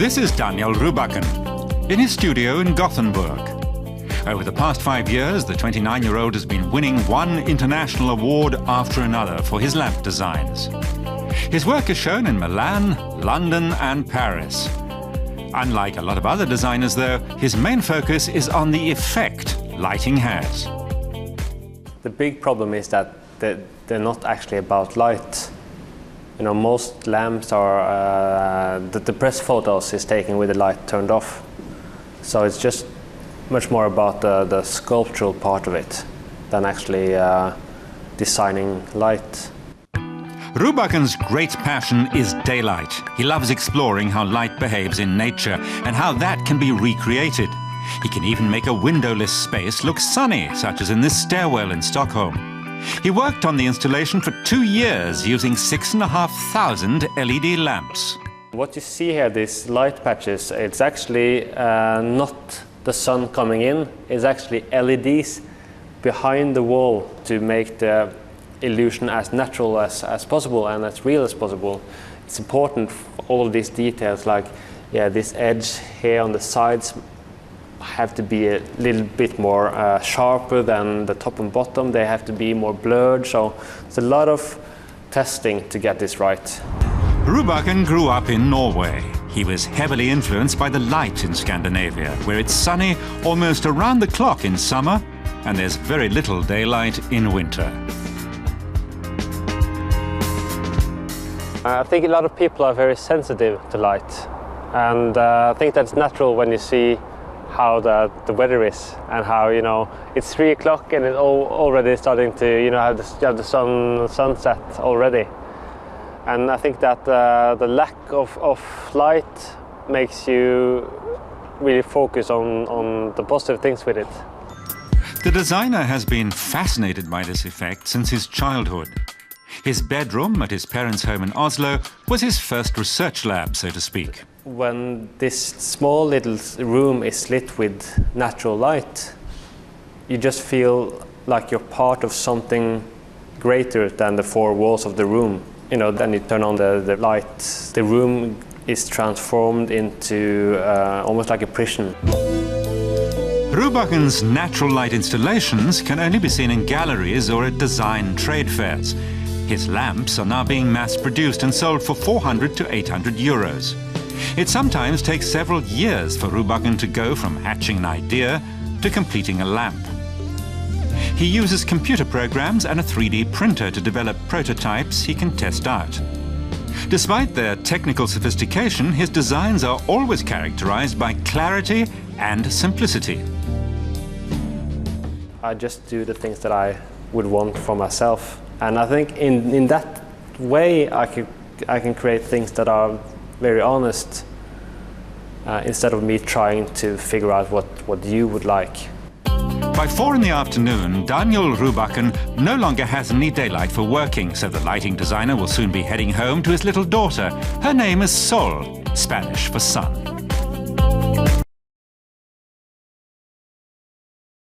This is Daniel Rybakken in his studio in Gothenburg. Over the past 5 years, the 29-year-old has been winning one international award after another for his lamp designs. His work is shown in Milan, London and Paris. Unlike a lot of other designers, though, his main focus is on the effect lighting has. The big problem is that they're not actually about light. You know, most lamps are, the press photos is taken with the light turned off. So it's just much more about the sculptural part of it than actually designing light. Rybakken's great passion is daylight. He loves exploring how light behaves in nature and how that can be recreated. He can even make a windowless space look sunny, such as in this stairwell in Stockholm. He worked on the installation for 2 years using 6,500 LED lamps. What you see here, these light patches, it's actually not the sun coming in, it's actually LEDs behind the wall to make the illusion as natural as possible and as real as possible. It's important for all of these details, like this edge here on the sides have to be a little bit more sharper than the top and bottom. They have to be more blurred, so it's a lot of testing to get this right. Rybakken grew up in Norway. He was heavily influenced by the light in Scandinavia, where it's sunny almost around the clock in summer and there's very little daylight in winter. I think a lot of people are very sensitive to light, and I think that's natural when you see how the weather is and how, you know, it's 3 o'clock and it's already starting to, you know, have the sunset already. And I think that the lack of light makes you really focus on the positive things with it. The designer has been fascinated by this effect since his childhood. His bedroom at his parents' home in Oslo was his first research lab, so to speak. When this small little room is lit with natural light, you just feel like you're part of something greater than the 4 walls of the room. You know, then you turn on the light, the room is transformed into almost like a prison. Rybakken's natural light installations can only be seen in galleries or at design trade fairs. His lamps are now being mass-produced and sold for 400 to 800 euros. It sometimes takes several years for Rybakken to go from hatching an idea to completing a lamp. He uses computer programs and a 3D printer to develop prototypes he can test out. Despite their technical sophistication, his designs are always characterized by clarity and simplicity. I just do the things that I would want for myself. And I think in that way I can create things that are very honest instead of me trying to figure out what you would like. By 4 in the afternoon, Daniel Rybakken no longer has any daylight for working, so the lighting designer will soon be heading home to his little daughter. Her name is Sol, Spanish for sun.